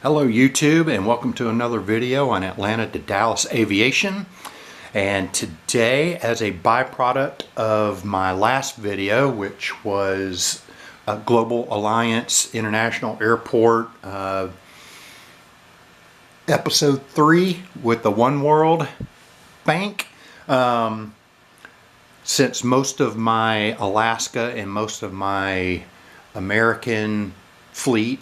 Hello YouTube, and welcome to another video on Atlanta to Dallas aviation. And today, as a byproduct of my last video, which was Global Alliance International Airport episode 3 with the One World Bank, since most of my Alaska and most of my American fleet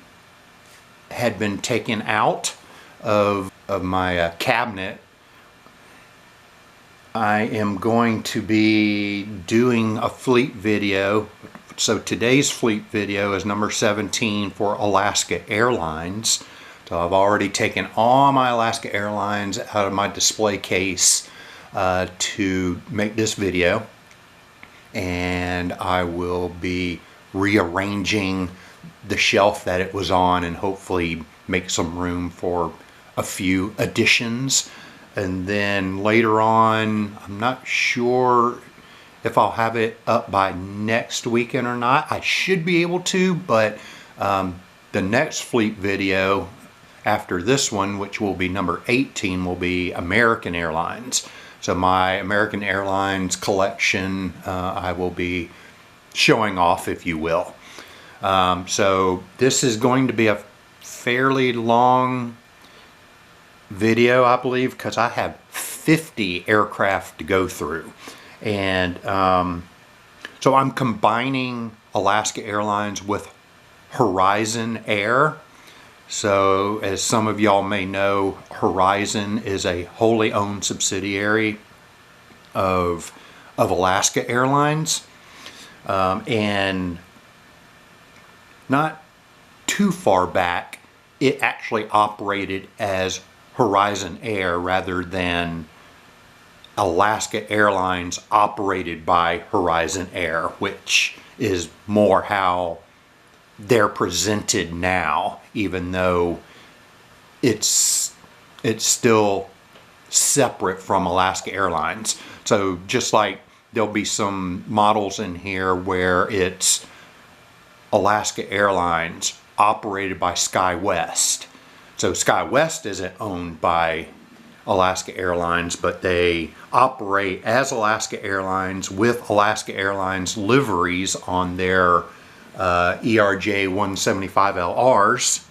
had been taken out of my cabinet, I am going to be doing a fleet video. So today's fleet video is number 17 for Alaska Airlines. So I've already taken all my Alaska Airlines out of my display case to make this video, and I will be rearranging the shelf that it was on and hopefully make some room for a few additions. And then later on, I'm not sure if I'll have it up by next weekend or not. I should be able to, but the next fleet video after this one, which will be number 18, will be American Airlines. So my American Airlines collection I will be showing off, if you will. So this is going to be a fairly long video, I believe, because I have 50 aircraft to go through. And so I'm combining Alaska Airlines with Horizon Air. So as some of y'all may know, Horizon is a wholly owned subsidiary of Alaska Airlines. And not too far back, it actually operated as Horizon Air rather than Alaska Airlines operated by Horizon Air, which is more how they're presented now, even though it's still separate from Alaska Airlines. So just like there'll be some models in here where it's Alaska Airlines operated by SkyWest. So SkyWest isn't owned by Alaska Airlines, but they operate as Alaska Airlines with Alaska Airlines liveries on their ERJ 175LRs.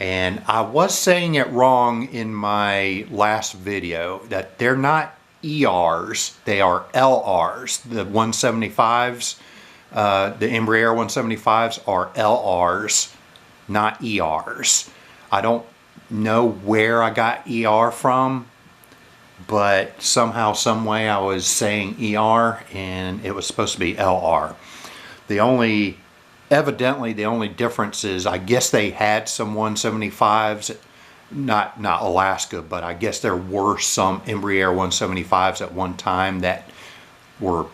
And I was saying it wrong in my last video that they're not ERs, they are LRs. The 175s, the Embraer 175s are LRs, not ERs. I don't know where I got ER from, but somehow, some way I was saying ER and it was supposed to be LR. Evidently the only difference is, I guess they had some 175s, not Alaska, but I guess there were some Embraer 175s at one time that were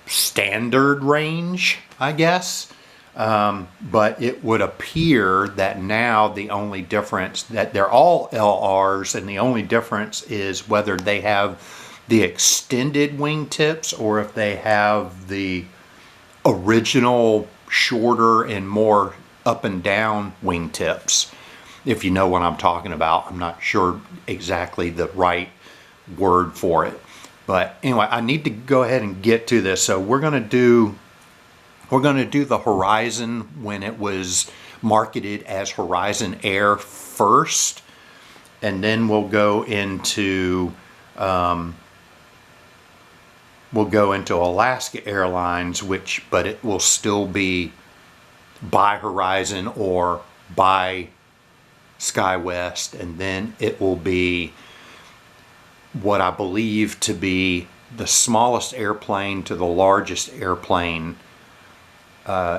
standard range, I guess. But it would appear that now the only difference, that they're all LRs, and the only difference is whether they have the extended wingtips or if they have the original shorter and more up and down wingtips, if you know what I'm talking about. I'm not sure exactly the right word for it. But anyway, I need to go ahead and get to this. So we're going to do the Horizon when it was marketed as Horizon Air first, and then we'll go into Alaska Airlines, but it will still be by Horizon or by SkyWest, and then it will be what I believe to be the smallest airplane to the largest airplane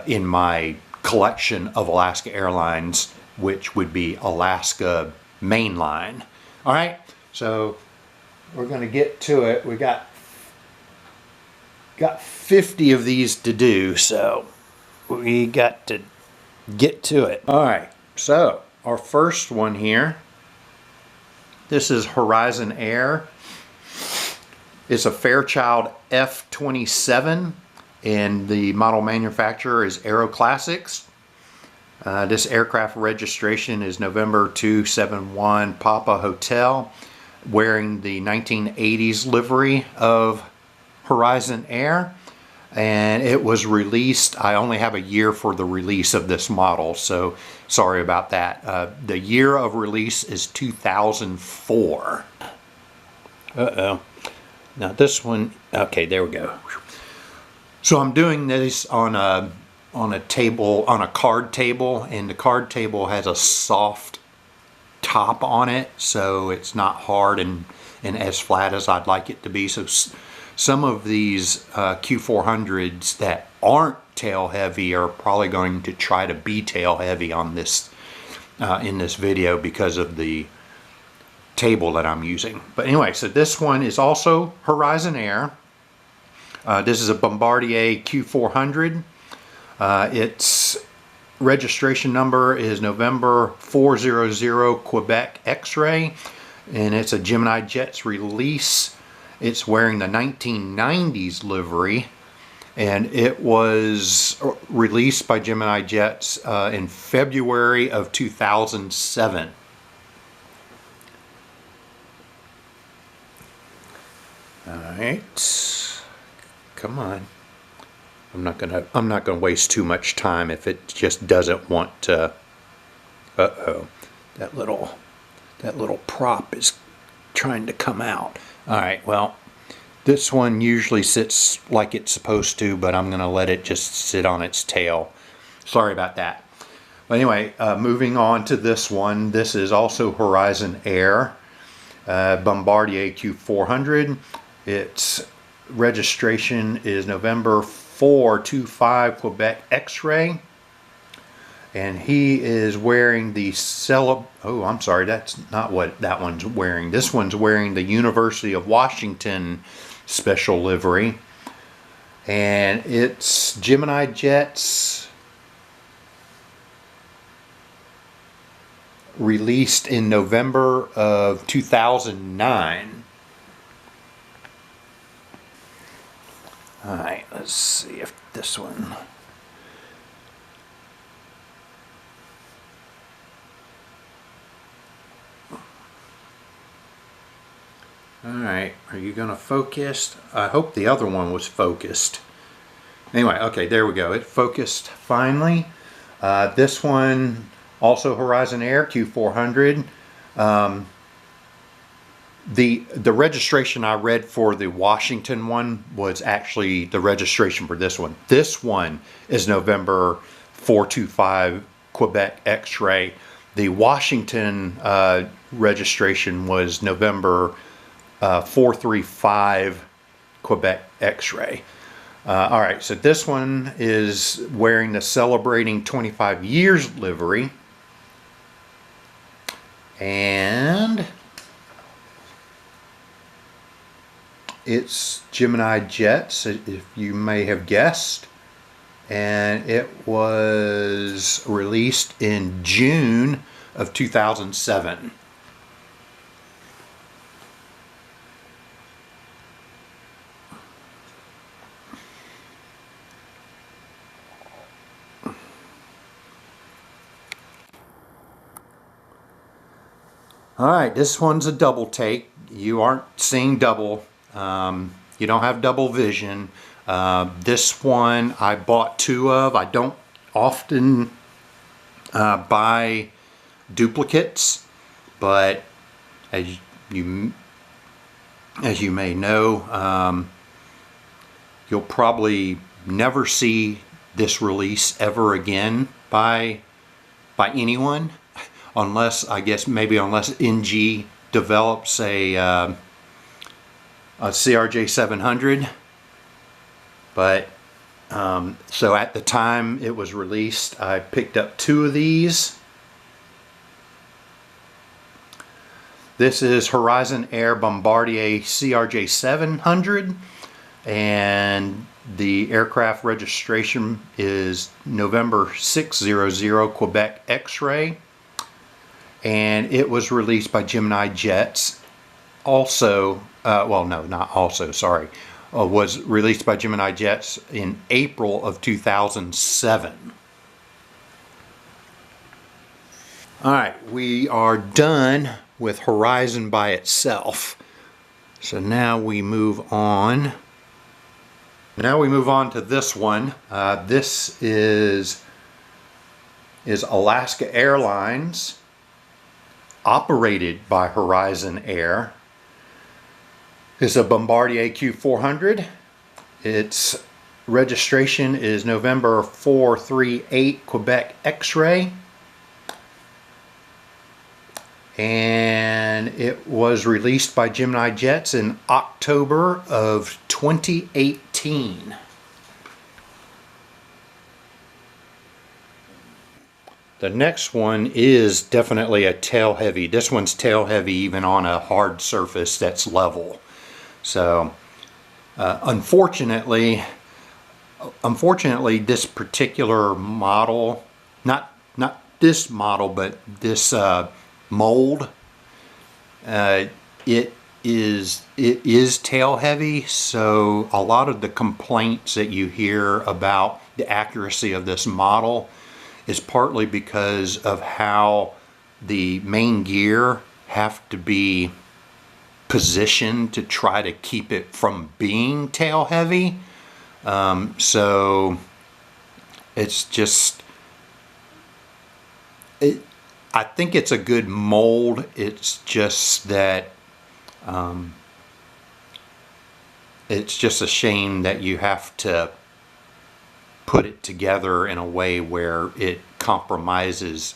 in my collection of Alaska Airlines, which would be Alaska Mainline. All right, so we're going to get to it. We got 50 of these to do, so we got to get to it. All right, so our first one here, this is Horizon Air. It's a Fairchild F-27, and the model manufacturer is Aero Classics. This aircraft registration is November 271 Papa Hotel, wearing the 1980s livery of Horizon Air. And it was released, I only have a year for the release of this model, so sorry about that. The year of release is 2004. Uh-oh. Now this one, okay, there we go. So I'm doing this on a table, on a card table, and the card table has a soft top on it, so it's not hard and as flat as I'd like it to be. So some of these Q400s that aren't tail heavy are probably going to try to be tail heavy on this in this video because of the table that I'm using. But anyway, so this one is also Horizon Air. This is a Bombardier Q400. Its registration number is November 400 Quebec X-ray, and it's a Gemini Jets release. It's wearing the 1990s livery, and it was released by Gemini Jets in February of 2007. All right, come on. I'm not gonna waste too much time if it just doesn't want to. Uh-oh, that little prop is trying to come out. All right, well, this one usually sits like it's supposed to, but I'm gonna let it just sit on its tail. Sorry about that. But anyway, moving on to this one. This is also Horizon Air, Bombardier Q400. Its registration is November 425 Quebec X-ray, and he is wearing the oh, I'm sorry, that's not what that one's wearing. This one's wearing the University of Washington special livery, and it's Gemini Jets released in November of 2009. Alright, let's see if this one. Alright, are you going to focus? I hope the other one was focused. Anyway, okay, there we go. It focused finally. This one, also Horizon Air Q400. The registration I read for the Washington one was actually the registration for this one. This one is November 425 Quebec X-ray. The Washington registration was November 435 Quebec X-ray. All right, so this one is wearing the Celebrating 25 Years livery. And it's Gemini Jets, if you may have guessed, and it was released in June of 2007. All right, this one's a double take. You aren't seeing double. You don't have double vision. This one I bought two of. I don't often buy duplicates, but as you may know, you'll probably never see this release ever again by anyone, unless, I guess, maybe unless NG develops a CRJ 700. But so at the time it was released, I picked up two of these. This is Horizon Air Bombardier CRJ 700, and the aircraft registration is November 600 Quebec X-ray, and it was released by Gemini Jets. Also, well, no, not also, sorry, was released by Gemini Jets in April of 2007. All right, we are done with Horizon by itself. So now we move on. Now we move on to this one. This is Alaska Airlines, operated by Horizon Air. It's a Bombardier Q400. Its registration is November 438 Quebec X-ray. And it was released by Gemini Jets in October of 2018. The next one is definitely a tail heavy. This one's tail heavy even on a hard surface that's level. So unfortunately this particular model, not this model, but this mold, it is tail heavy. So a lot of the complaints that you hear about the accuracy of this model is partly because of how the main gear have to be positioned to try to keep it from being tail heavy. So it's just, I think it's a good mold. It's just that it's just a shame that you have to put it together in a way where it compromises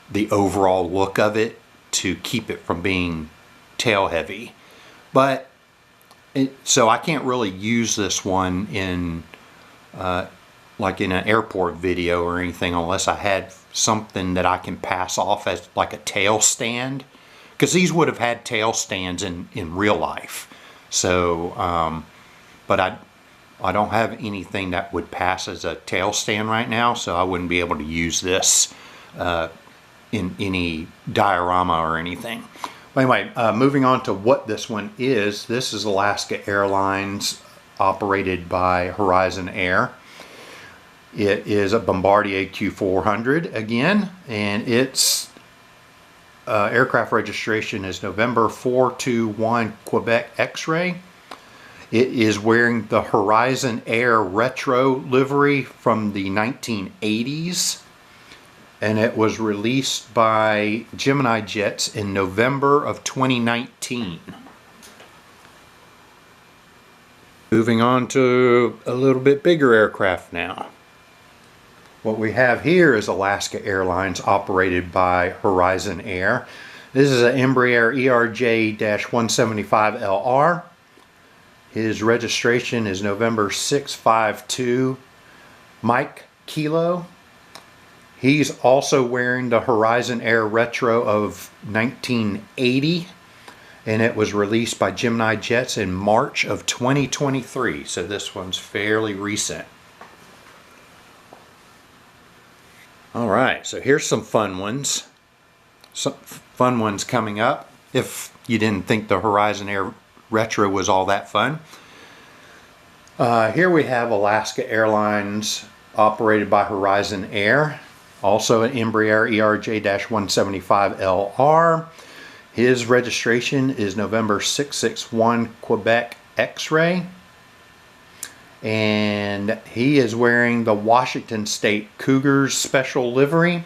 the overall look of it to keep it from being tail heavy. But so I can't really use this one in like in an airport video or anything unless I had something that I can pass off as like a tail stand, because these would have had tail stands in real life. So but I don't have anything that would pass as a tail stand right now, so I wouldn't be able to use this in any diorama or anything. Anyway, moving on to what this one is. This is Alaska Airlines, operated by Horizon Air. It is a Bombardier Q400 again, and its aircraft registration is November 421 Quebec X-ray. It is wearing the Horizon Air retro livery from the 1980s. And it was released by Gemini Jets in November of 2019. Moving on to a little bit bigger aircraft now. What we have here is Alaska Airlines, operated by Horizon Air. This is an Embraer ERJ-175LR. His registration is November 652 Mike Kilo. He's also wearing the Horizon Air Retro of 1980, and it was released by Gemini Jets in March of 2023. So this one's fairly recent. All right, so here's some fun ones. Some fun ones coming up, if you didn't think the Horizon Air Retro was all that fun. Here we have Alaska Airlines, operated by Horizon Air. Also an Embraer ERJ-175LR. His registration is November 661 Quebec X-ray. And he is wearing the Washington State Cougars special livery.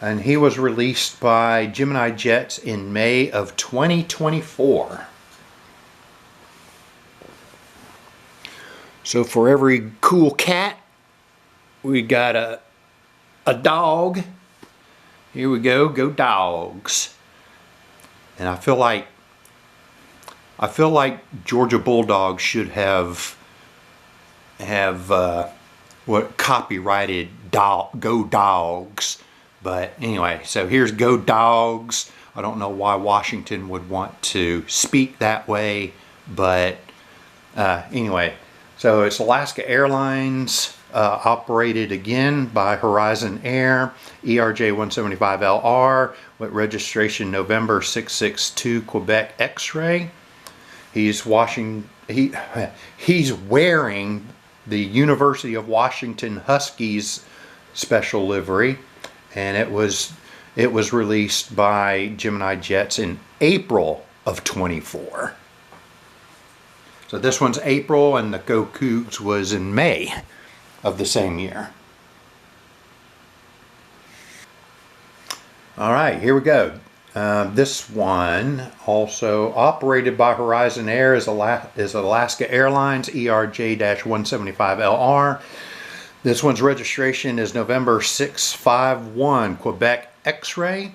And he was released by Gemini Jets in May of 2024. So for every cool cat, we got a dog. Here we go dogs. And I feel like Georgia Bulldogs should have what copyrighted Go Dogs. But anyway, so here's Go Dogs. I don't know why Washington would want to speak that way, but anyway, so it's Alaska Airlines, operated again by Horizon Air, ERJ-175LR, with registration November 662 Quebec X-ray. He's wearing the University of Washington Huskies special livery, and it was released by Gemini Jets in April of 24. So this one's April, and the Go Cougs was in May of the same year. All right, here we go. This one, also operated by Horizon Air, is Alaska Airlines ERJ-175LR. This one's registration is November 651 Quebec X-Ray.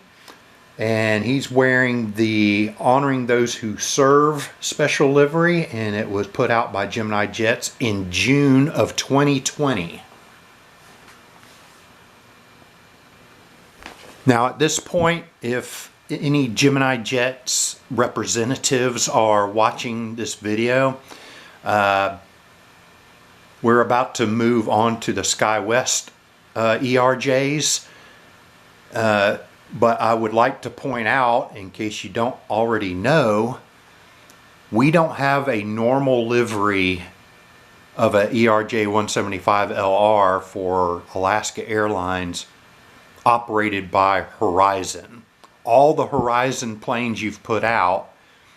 And he's wearing the Honoring Those Who Serve special livery, and it was put out by Gemini Jets in June of 2020. Now at this point, if any Gemini Jets representatives are watching this video, we're about to move on to the SkyWest ERJs. But I would like to point out, in case you don't already know, we don't have a normal livery of a ERJ-175LR for Alaska Airlines operated by Horizon. All the Horizon planes you've put out,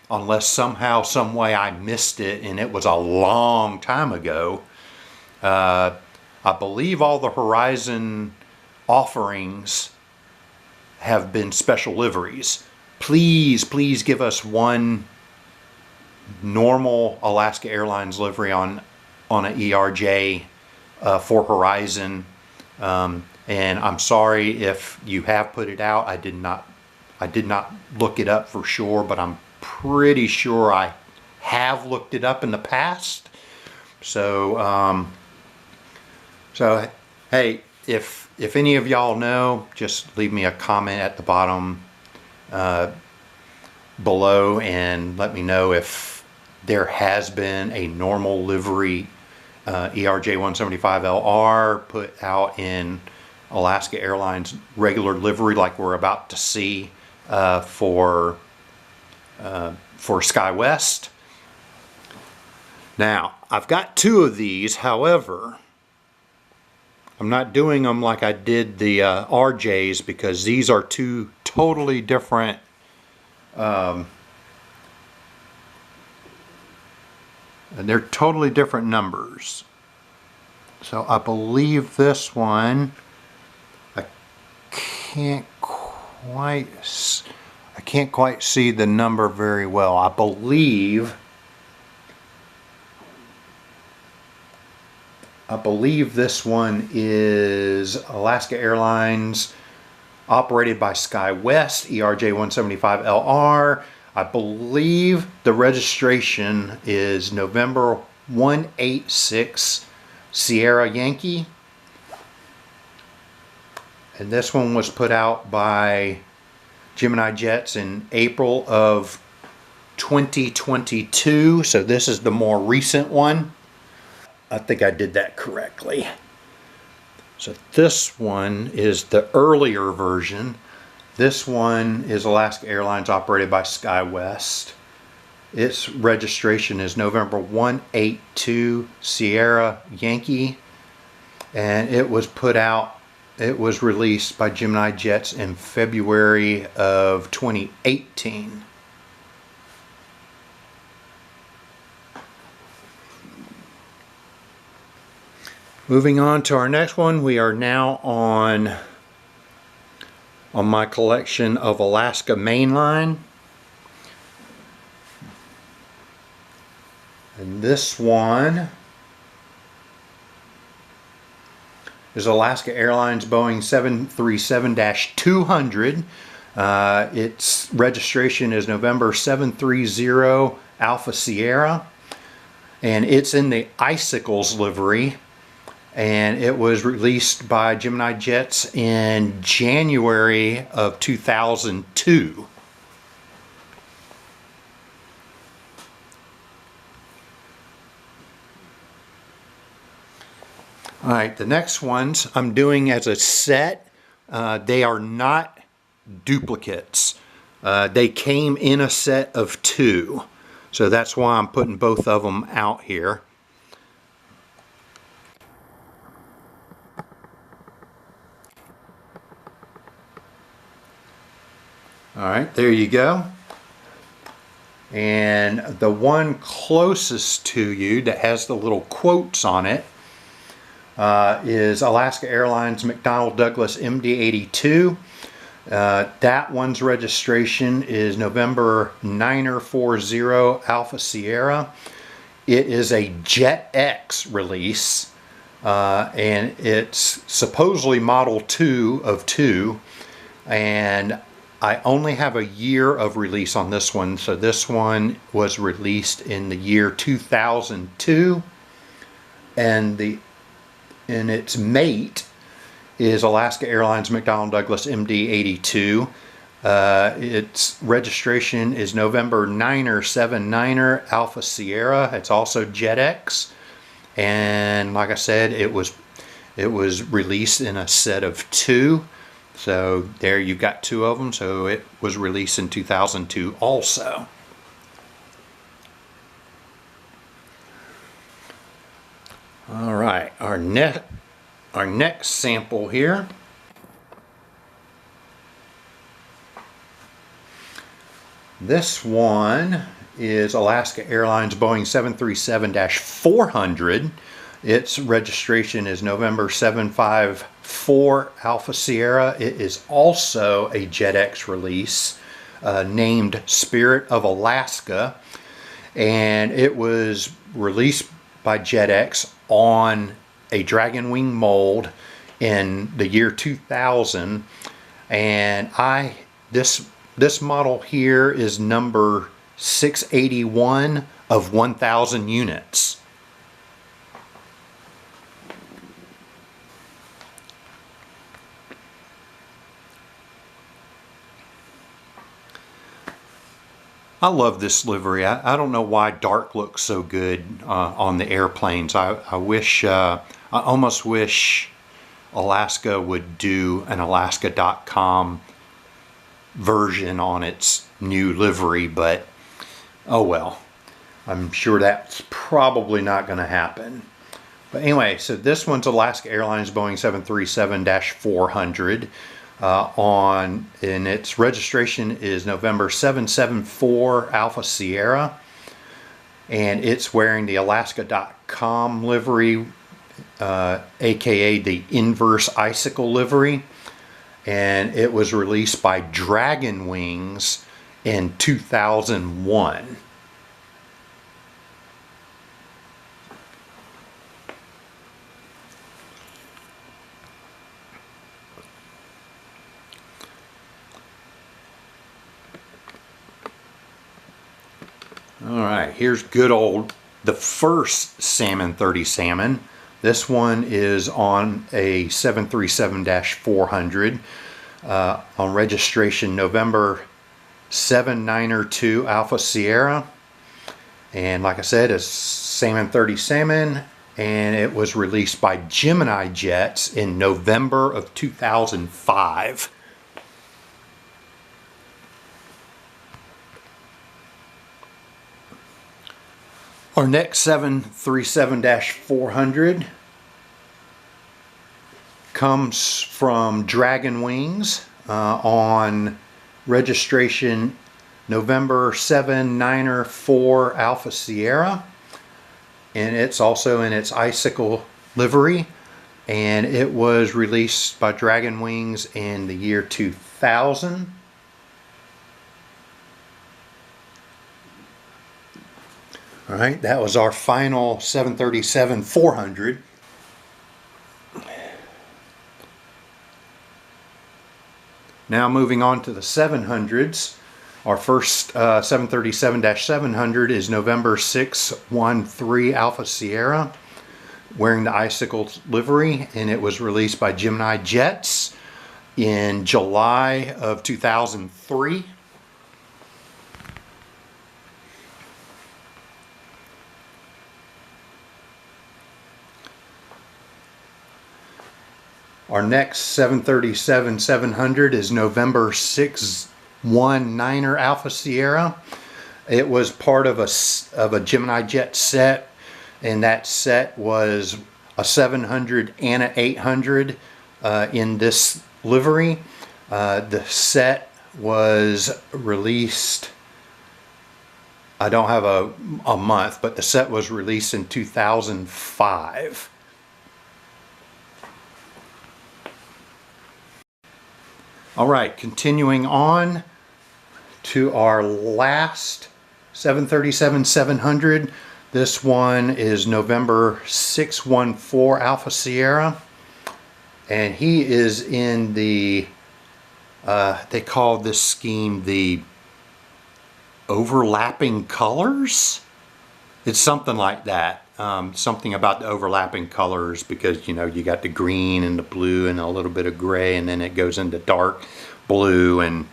unless somehow, some way I missed it and it was a long time ago, I believe all the Horizon offerings have been special liveries. Please give us one normal Alaska Airlines livery on an ERJ for Horizon. And I'm sorry if you have put it out. I did not look it up for sure, but I'm pretty sure I have looked it up in the past. So hey, if any of y'all know, just leave me a comment at the bottom below and let me know if there has been a normal livery ERJ-175LR put out in Alaska Airlines regular livery like we're about to see for SkyWest. Now, I've got two of these, however, I'm not doing them like I did the RJs because these are two totally different and they're totally different numbers. So I believe this one, I can't quite see the number very well. I believe this one is Alaska Airlines operated by SkyWest ERJ-175LR. I believe the registration is November 186 Sierra Yankee. And this one was put out by Gemini Jets in April of 2022. So this is the more recent one. I think I did that correctly. So this one is the earlier version. This one is Alaska Airlines operated by SkyWest. Its registration is November 182 Sierra Yankee. And it was released by Gemini Jets in February of 2018. Moving on to our next one, we are now on my collection of Alaska Mainline. And this one is Alaska Airlines Boeing 737-200. Its registration is November 730 Alpha Sierra. And it's in the Icicles livery. And it was released by Gemini Jets in January of 2002. All right, the next ones I'm doing as a set. They are not duplicates. They came in a set of two. So that's why I'm putting both of them out here. All right, there you go. And the one closest to you that has the little quotes on it is Alaska Airlines McDonnell Douglas MD-82. That one's registration is November 940 Alpha Sierra. It is a Jet X release, and it's supposedly Model 2 of 2, and I only have a year of release on this one. So this one was released in the year 2002, and its mate is Alaska Airlines McDonnell Douglas MD-82. Its registration is November 979 Alpha Sierra. It's also JetX, and like I said, it was released in a set of 2. So there you've got 2 of them. So it was released in 2002 also. All right, our next sample here. This one is Alaska Airlines Boeing 737-400. Its registration is November 754 Alpha Sierra. It is also a JetX release named Spirit of Alaska, and it was released by JetX on a Dragon Wing mold in the year 2000, and this model here is number 681 of 1,000 units. I love this livery. I don't know why dark looks so good on the airplanes. I almost wish Alaska would do an Alaska.com version on its new livery, but oh well. I'm sure that's probably not going to happen. But anyway, so this one's Alaska Airlines Boeing 737-400. And its registration is November 774 Alpha Sierra, and it's wearing the Alaska.com livery, aka the inverse icicle livery, and it was released by Dragon Wings in 2001. Alright, here's good old, the first Salmon 30 Salmon. This one is on a 737-400 on registration November 792 Alpha Sierra. And like I said, it's Salmon 30 Salmon, and it was released by Gemini Jets in November of 2005. Our next 737-400 comes from Dragon Wings on registration November 794 Alpha Sierra, and it's also in its icicle livery, and it was released by Dragon Wings in the year 2000. All right, that was our final 737-400. Now moving on to the 700s. Our first 737-700 is November 613 Alpha Sierra, wearing the icicle livery, and it was released by Gemini Jets in July of 2003. Our next 737-700 is November 619 Alpha Sierra. It was part of a Gemini Jet set, and that set was a 700 and an 800 in this livery. The set was released, I don't have a month, but the set was released in 2005. All right, continuing on to our last 737-700. This one is November 614 Alpha Sierra, and he is in the they call this scheme the overlapping colors. It's something like that. Something about the overlapping colors, because you know you got the green and the blue and a little bit of gray, and then it goes into dark blue, and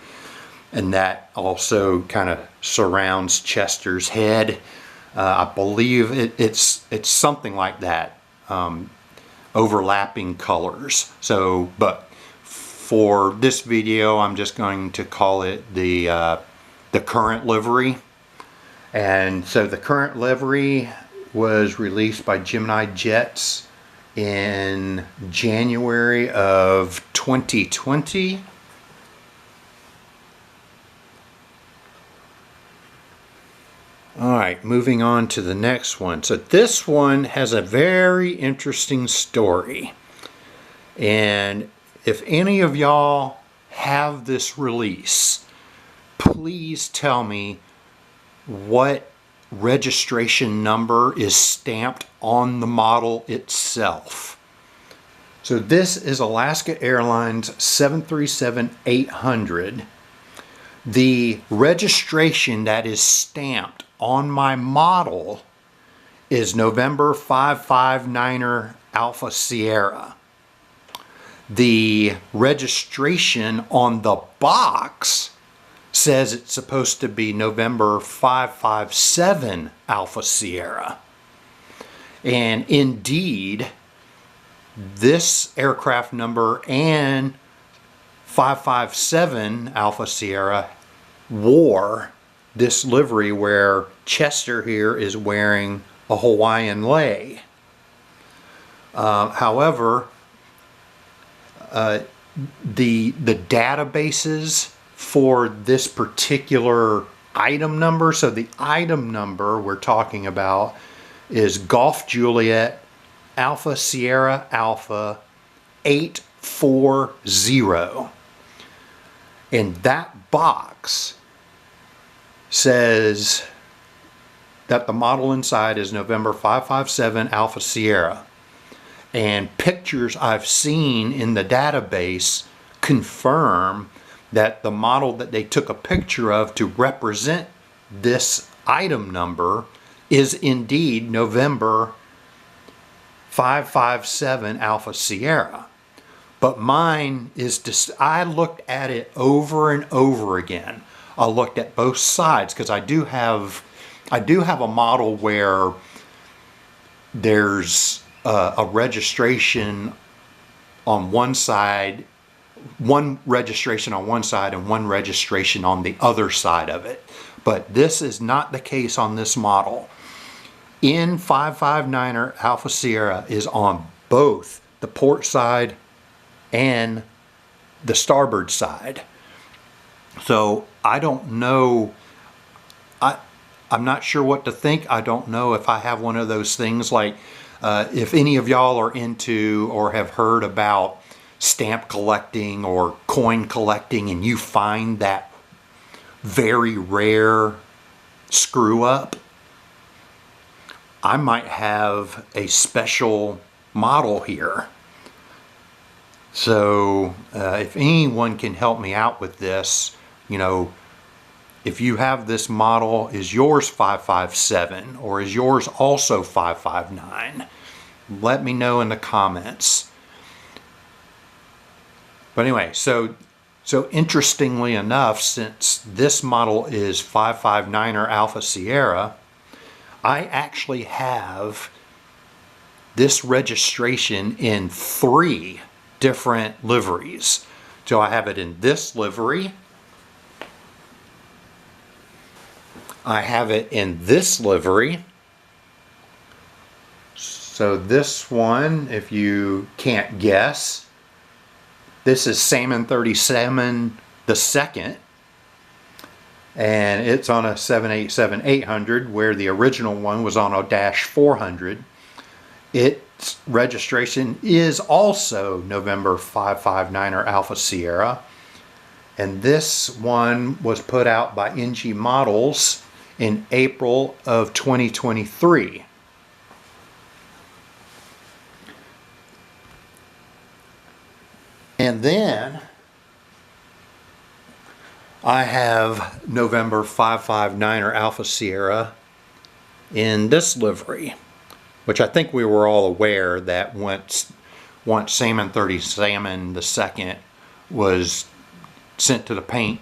that also kind of surrounds Chester's head. I believe it's something like that, overlapping colors. So, but for this video, I'm just going to call it the current livery. And so the current livery was released by Gemini Jets in January of 2020. All right, moving on to the next one. So this one has a very interesting story. And if any of y'all have this release, please tell me what registration number is stamped on the model itself. So this is Alaska Airlines 737-800. The registration that is stamped on my model is November 559er Alpha Sierra. The registration on the box says it's supposed to be November 557 Alpha Sierra. And indeed, this aircraft number and 557 Alpha Sierra wore this livery, where Chester here is wearing a Hawaiian lei. However, the databases for this particular item number, so the item number we're talking about is Golf Juliet Alpha Sierra Alpha 840. And that box says that the model inside is November 557 Alpha Sierra. And pictures I've seen in the database confirm that the model that they took a picture of to represent this item number is indeed November 557 Alpha Sierra. But mine is just, I looked at it over and over again. I looked at both sides, because I do have a model where there's a registration on one side, one registration on one side and one registration on the other side of it. But this is not the case on this model. N559er Alpha Sierra is on both the port side and the starboard side. So I don't know, I'm not sure what to think. I don't know if I have one of those things like, if any of y'all are into or have heard about stamp collecting or coin collecting, and you find that very rare screw up, I might have a special model here. So if anyone can help me out with this, you know, if you have this model, is yours 557 or is yours also 559? Let me know in the comments. But anyway, so interestingly enough, since this model is 559er Alpha Sierra, I actually have this registration in 3 different liveries. So I have it in this livery, I have it in this livery. So this one, if you can't guess, this is Salmon 37 the second. and it's on a 787-800, where the original one was on a Dash 400. Its registration is also November 559er Alpha Sierra, and this one was put out by NG Models in April of 2023. And then I have November 559er Alpha Sierra in this livery, which I think we were all aware that once Salmon 30 Salmon II was sent to the paint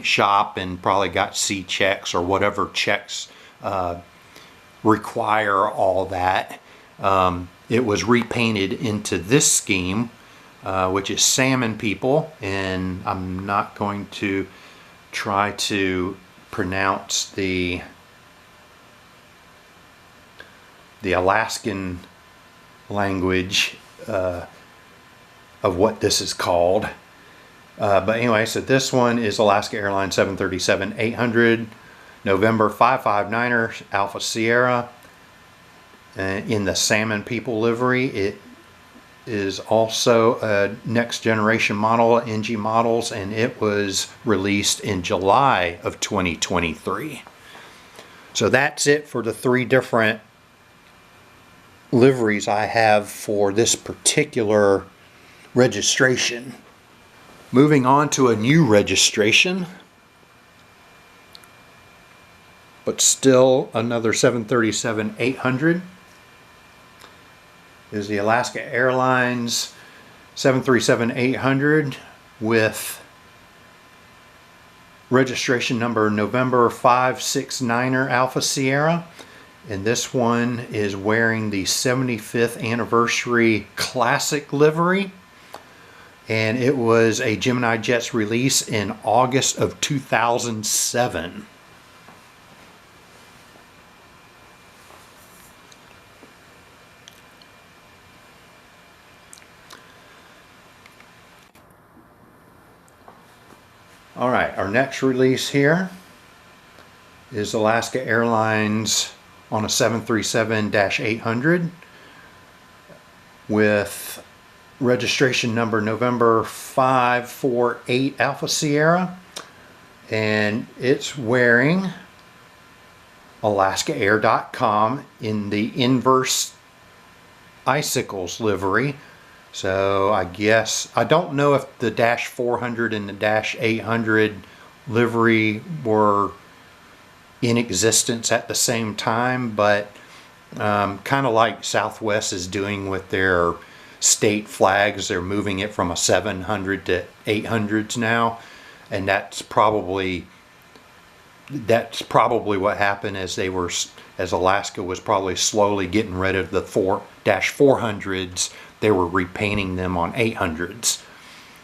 shop and probably got C checks or whatever checks require all that, it was repainted into this scheme, which is Salmon People, and I'm not going to try to pronounce the Alaskan language of what this is called. But anyway, so this one is Alaska Airlines 737-800, November 559er Alpha Sierra, in the Salmon People livery. It is also a next generation model, NG Models, and it was released in July of 2023. So that's it for the 3 different liveries I have for this particular registration. Moving on to a new registration, but still another 737-800, is the Alaska Airlines 737-800 with registration number November 569er Alpha Sierra. And this one is wearing the 75th anniversary classic livery. And it was a Gemini Jets release in August of 2007. All right, our next release here is Alaska Airlines on a 737-800 with registration number November 548 Alpha Sierra, and it's wearing AlaskaAir.com in the inverse icicles livery. So I guess, I don't know if the Dash 400 and the Dash 800 livery were in existence at the same time, but kind of like Southwest is doing with their state flags, they're moving it from a 700 to 800s now, and that's probably what happened as Alaska was probably slowly getting rid of the Dash 400s. They were repainting them on 800s.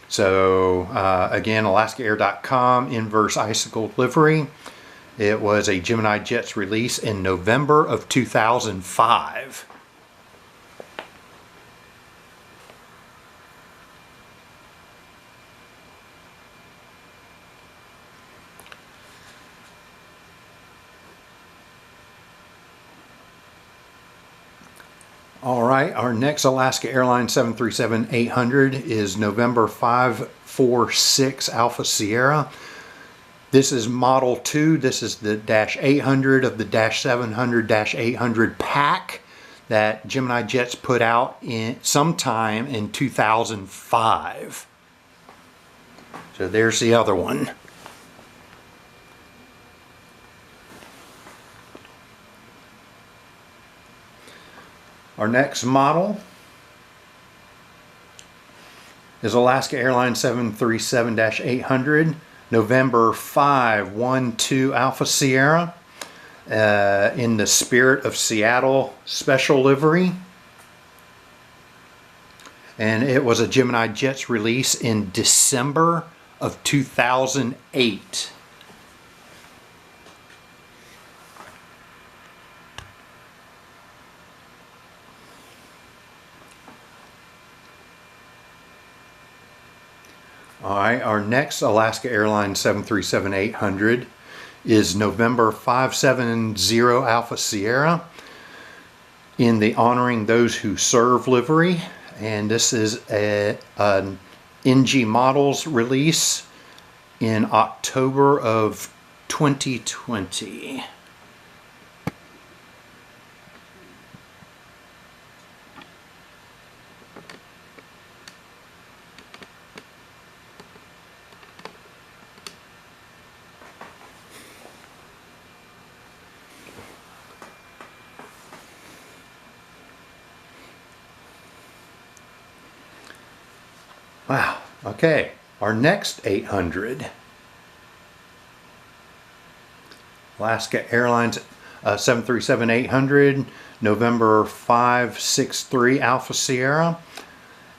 So again, AlaskaAir.com inverse icicle livery. It was a Gemini Jets release in November of 2005. All right, our next Alaska Airlines 737-800 is November 546 Alpha Sierra. This is Model 2. This is the Dash 800 of the Dash 700 Dash 800 pack that Gemini Jets put out sometime in 2005. So there's the other one. Our next model is Alaska Airlines 737-800, November 512 Alpha Sierra, in the Spirit of Seattle special livery. And it was a Gemini Jets release in December of 2008. All right, our next Alaska Airlines 737-800 is November 570 Alpha Sierra in the Honoring Those Who Serve livery. And this is an NG Models release in October of 2020. Wow, okay, our next 800, Alaska Airlines 737-800, November 563 Alpha Sierra,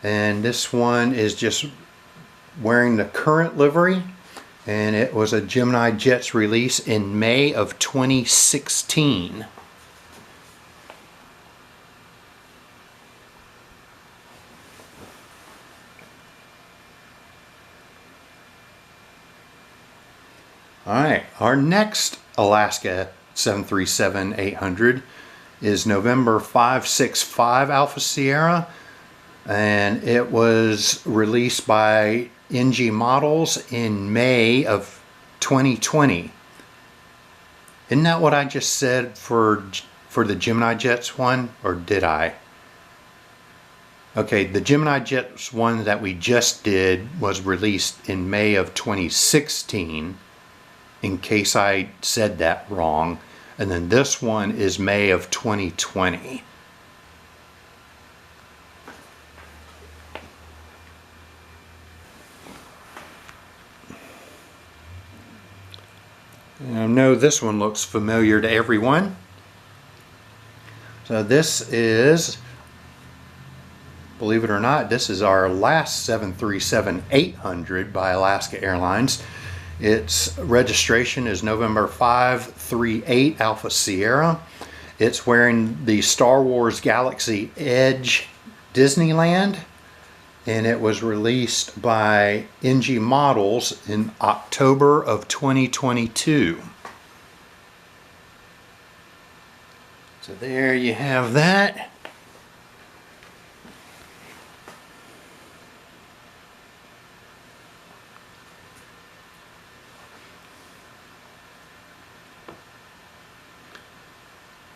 and this one is just wearing the current livery, and it was a Gemini Jets release in May of 2016. Alright, our next Alaska 737-800 is November 565 Alpha Sierra, and it was released by NG Models in May of 2020. Isn't that what I just said for the Gemini Jets one, or did I? Okay, the Gemini Jets one that we just did was released in May of 2016. In case I said that wrong. And then this one is May of 2020. I know this one looks familiar to everyone. So this is, believe it or not, this is our last 737-800 by Alaska Airlines. Its registration is November 538 Alpha Sierra. It's wearing the Star Wars Galaxy Edge Disneyland, and it was released by NG Models in October of 2022. So there you have that.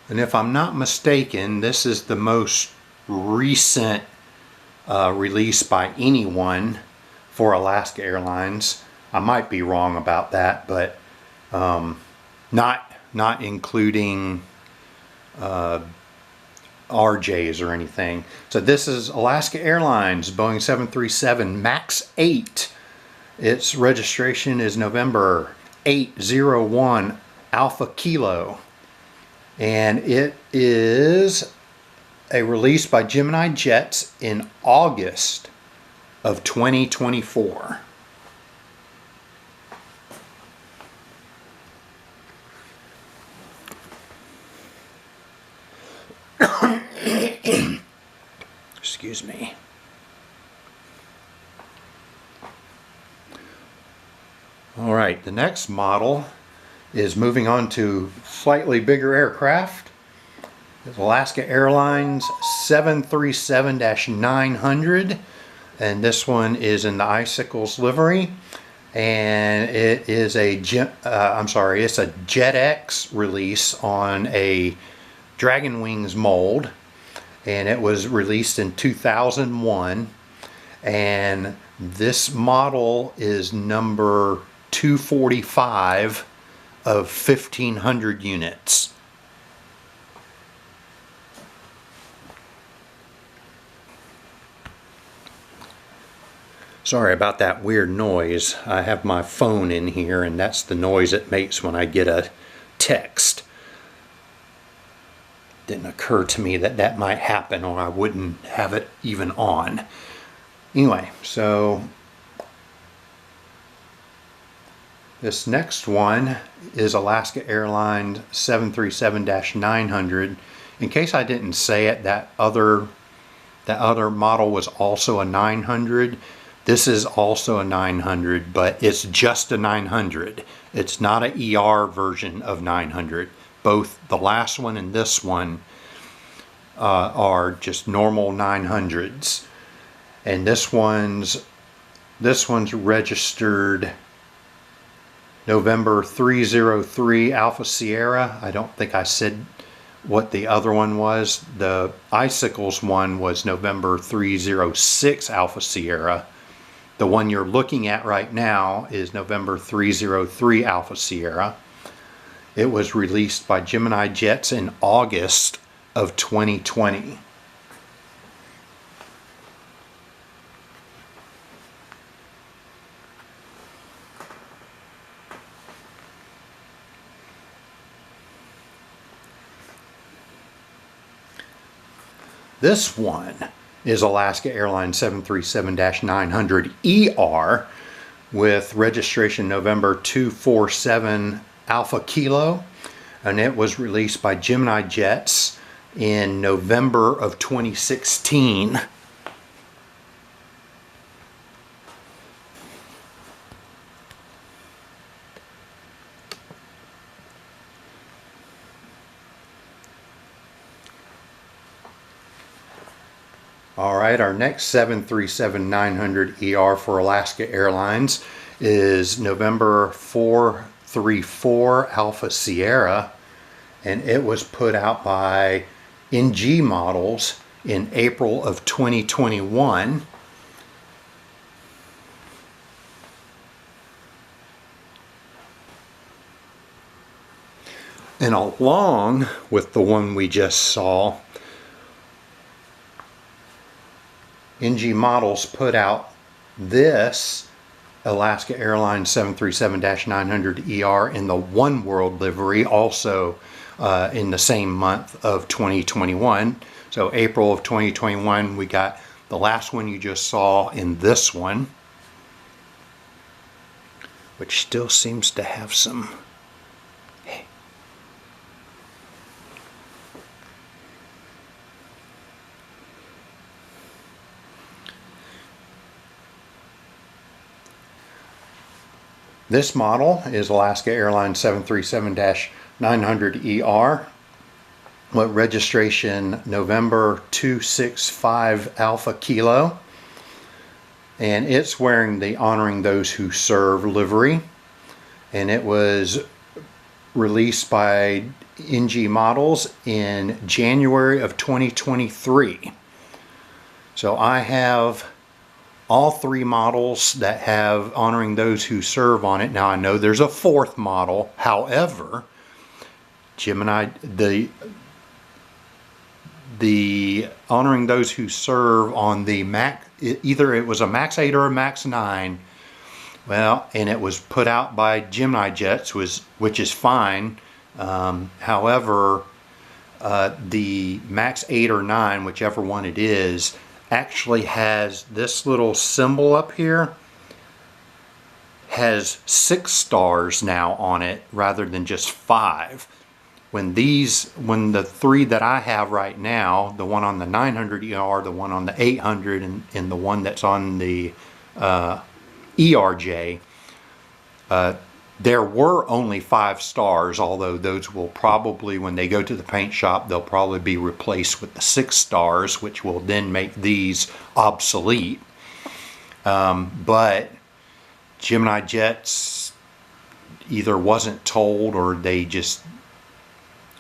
And if I'm not mistaken, this is the most recent release by anyone for Alaska Airlines. I might be wrong about that, but not including RJs or anything. So this is Alaska Airlines Boeing 737 MAX 8. Its registration is November 801 Alpha Kilo. And it is a release by Gemini Jets in August of 2024. Excuse me. All right, the next model is moving on to slightly bigger aircraft. It's Alaska Airlines 737-900, and this one is in the Icicles livery, and it is a it's a JetX release on a Dragon Wings mold, and it was released in 2001, and this model is number 245 of 1,500 units. Sorry about that weird noise. I have my phone in here, and that's the noise it makes when I get a text. Didn't occur to me that that might happen, or I wouldn't have it even on. Anyway, so this next one is Alaska Airlines 737-900. In case I didn't say it, that other model was also a 900, This is also a 900, but it's just a 900. It's not an ER version of 900. Both the last one and this one are just normal 900s. And this one's registered November 303 Alpha Sierra. I don't think I said what the other one was. The Icicles one was November 306 Alpha Sierra. The one you're looking at right now is November 303 Alpha Sierra. It was released by Gemini Jets in August of 2020. This one is Alaska Airlines 737-900ER with registration November 247 Alpha Kilo, and it was released by Gemini Jets in November of 2016. Alright, our next 737-900ER for Alaska Airlines is November 434 Alpha Sierra, and it was put out by NG Models in April of 2021. And along with the one we just saw, NG Models put out this Alaska Airlines 737-900ER in the One World livery, also in the same month of 2021. So April of 2021, we got the last one you just saw in this one, which still seems to have some... This model is Alaska Airlines 737-900ER with registration November 265 Alpha Kilo, and it's wearing the Honoring Those Who Serve livery, and it was released by NG Models in January of 2023. So I have all three models that have Honoring Those Who Serve on it. Now I know there's a fourth model, however, Gemini, the Honoring Those Who Serve on the Max, either it was a Max 8 or a Max 9, well, and it was put out by Gemini Jets, which is fine. However, the Max 8 or 9, whichever one it is, actually has this little symbol up here, has 6 stars now on it rather than just 5. When the three that I have right now, the one on the 900ER, the one on the 800, and the one that's on the ERJ, there were only 5 stars, although those will probably, when they go to the paint shop, they'll probably be replaced with the 6 stars, which will then make these obsolete. But Gemini Jets either wasn't told or they just,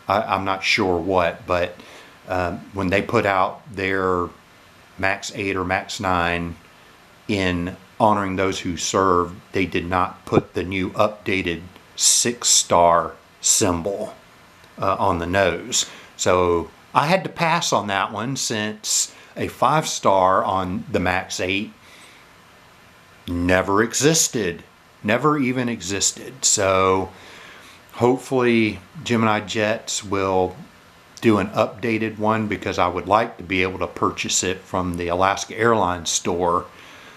I'm not sure what, but when they put out their Max 8 or Max 9 in Honoring Those Who Serve, they did not put the new updated 6-star symbol on the nose. So I had to pass on that one, since a 5-star on the Max 8 never existed, never even existed. So hopefully Gemini Jets will do an updated one, because I would like to be able to purchase it from the Alaska Airlines store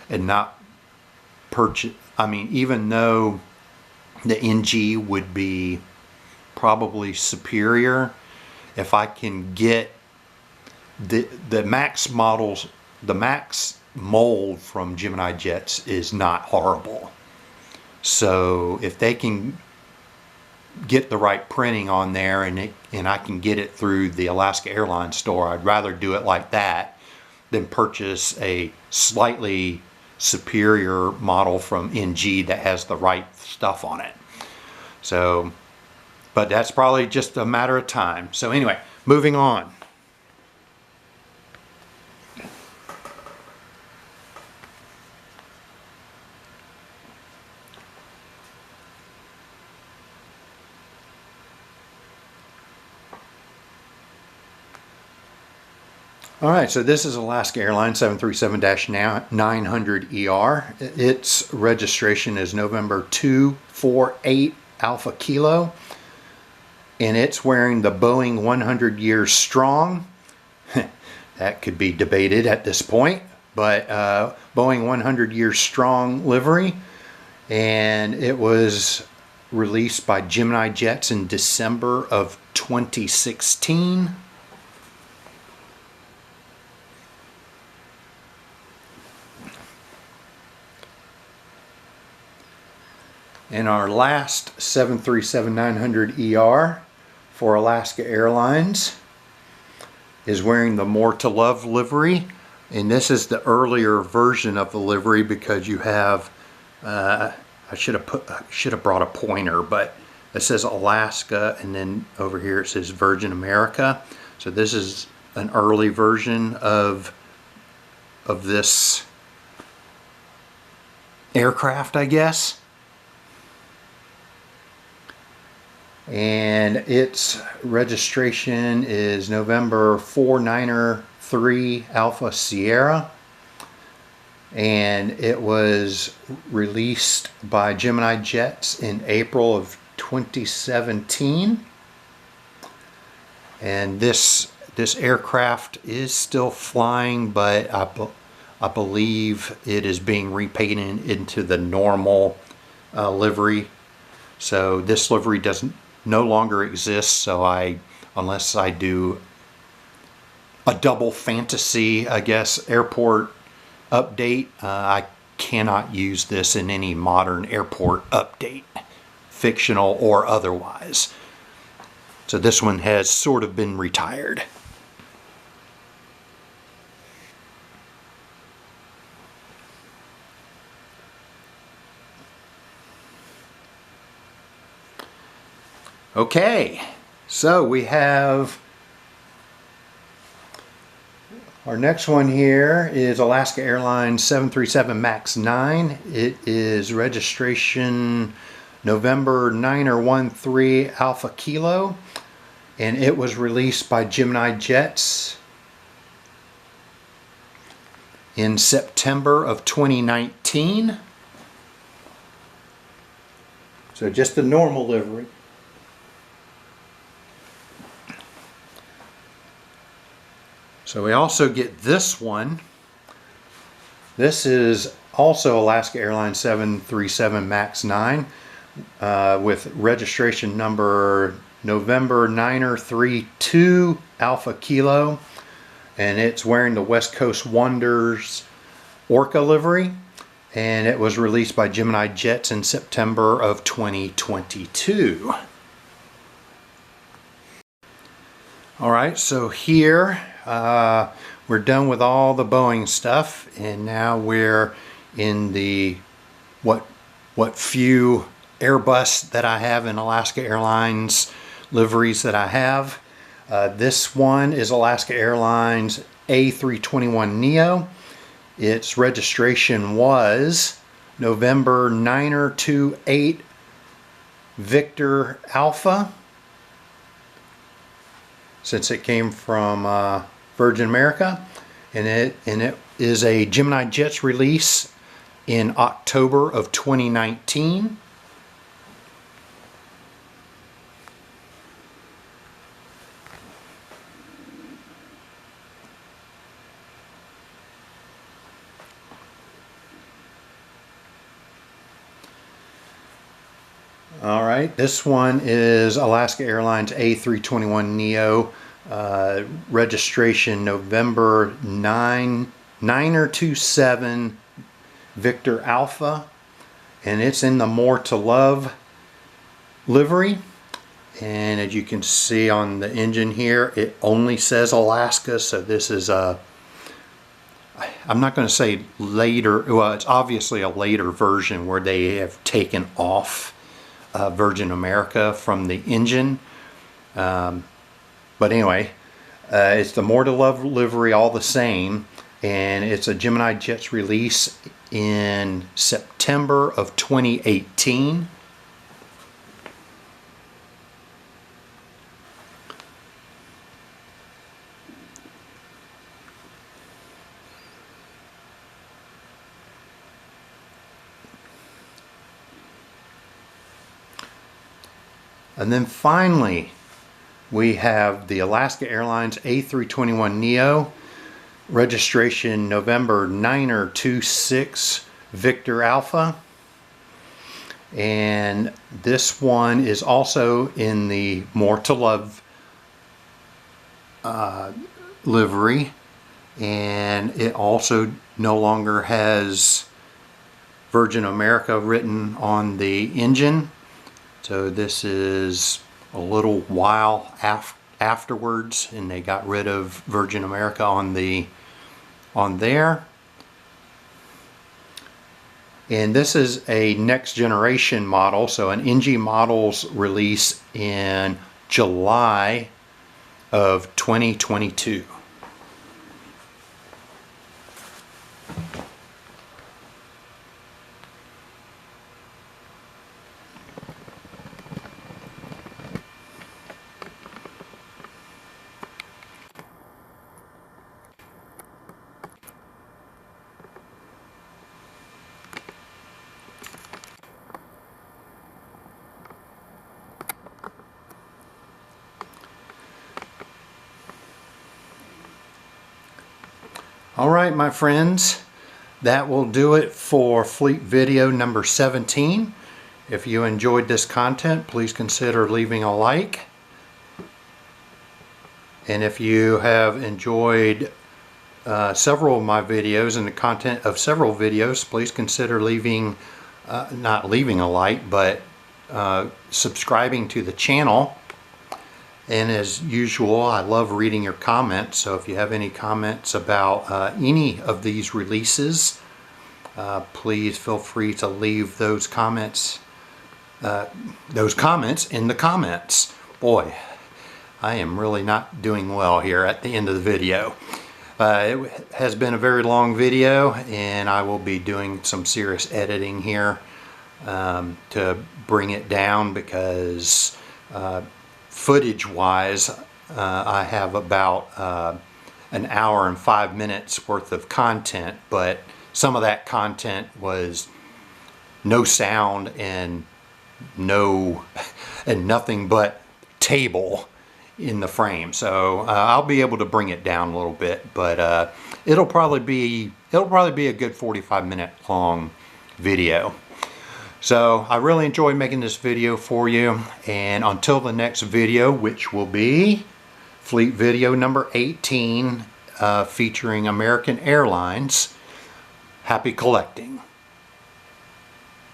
and not purchase, I mean, even though the NG would be probably superior, if I can get the Max models, the Max mold from Gemini jets is not horrible. So if they can get the right printing on there and I can get it through the Alaska Airlines store, I'd rather do it like that than purchase a slightly superior model from NG that has the right stuff on it. So, but that's probably just a matter of time. So anyway, moving on. All right, so this is Alaska Airlines 737-900ER. Its registration is November 248 Alpha Kilo, and it's wearing the Boeing 100 Years Strong. That could be debated at this point, but Boeing 100 Years Strong livery, and it was released by Gemini Jets in December of 2016. And our last 737-900ER for Alaska Airlines is wearing the More to Love livery. And this is the earlier version of the livery because you have, I should have brought a pointer, but it says Alaska and then over here it says Virgin America. So this is an early version of this aircraft, I guess. And its registration is November 493 Alpha Sierra, and it was released by Gemini Jets in April of 2017. And this aircraft is still flying, but I believe it is being repainted into the normal livery. So this livery no longer exists, so unless I do a double fantasy, I guess, airport update, I cannot use this in any modern airport update, fictional or otherwise. So this one has sort of been retired. Okay, so we have our next one here is Alaska Airlines 737 MAX 9. It is registration November 913 Alpha Kilo, and it was released by Gemini Jets in September of 2019. So just the normal livery. So we also get this one. This is also Alaska Airlines 737 MAX 9 with registration number November 932 Alpha Kilo, and it's wearing the West Coast Wonders Orca livery, and it was released by Gemini Jets in September of 2022. All right, so here we're done with all the Boeing stuff, and now we're in the what few Airbus that I have in Alaska Airlines liveries that I have. This one is Alaska Airlines A321neo. Its registration was November 928 Victor Alpha, since it came from Virgin America, and it is a Gemini Jets release in October of 2019. All right, this one is Alaska Airlines A321neo, registration November 9 927 Victor Alpha, and it's in the More to Love livery. And as you can see on the engine here, it only says Alaska, so this is a, I'm not going to say later, well, it's obviously a later version where they have taken off Virgin America from the engine. But anyway, it's the More to Love livery all the same, and it's a Gemini Jets release in September of 2018. And then finally, we have the Alaska Airlines A321neo, registration November 926 Victor Alpha. And this one is also in the More to Love livery. And it also no longer has Virgin America written on the engine. So this is a little while afterwards, and they got rid of Virgin America on there. And this is a next generation model, so an NG Models release in July of 2022. All right, my friends, that will do it for fleet video number 17. If you enjoyed this content, please consider leaving a like. And if you have enjoyed several of my videos and the content of several videos, please consider leaving, not leaving a like, but subscribing to the channel. And as usual, I love reading your comments, so if you have any comments about any of these releases, please feel free to leave those comments in the comments. Boy, I am really not doing well here at the end of the video. It has been a very long video, and I will be doing some serious editing here to bring it down, because footage wise I have about an hour and 5 minutes worth of content, but some of that content was no sound and nothing but table in the frame. So I'll be able to bring it down a little bit, but it'll probably be a good 45-minute long video. So I really enjoyed making this video for you, and until the next video, which will be fleet video number 18 featuring American Airlines, happy collecting.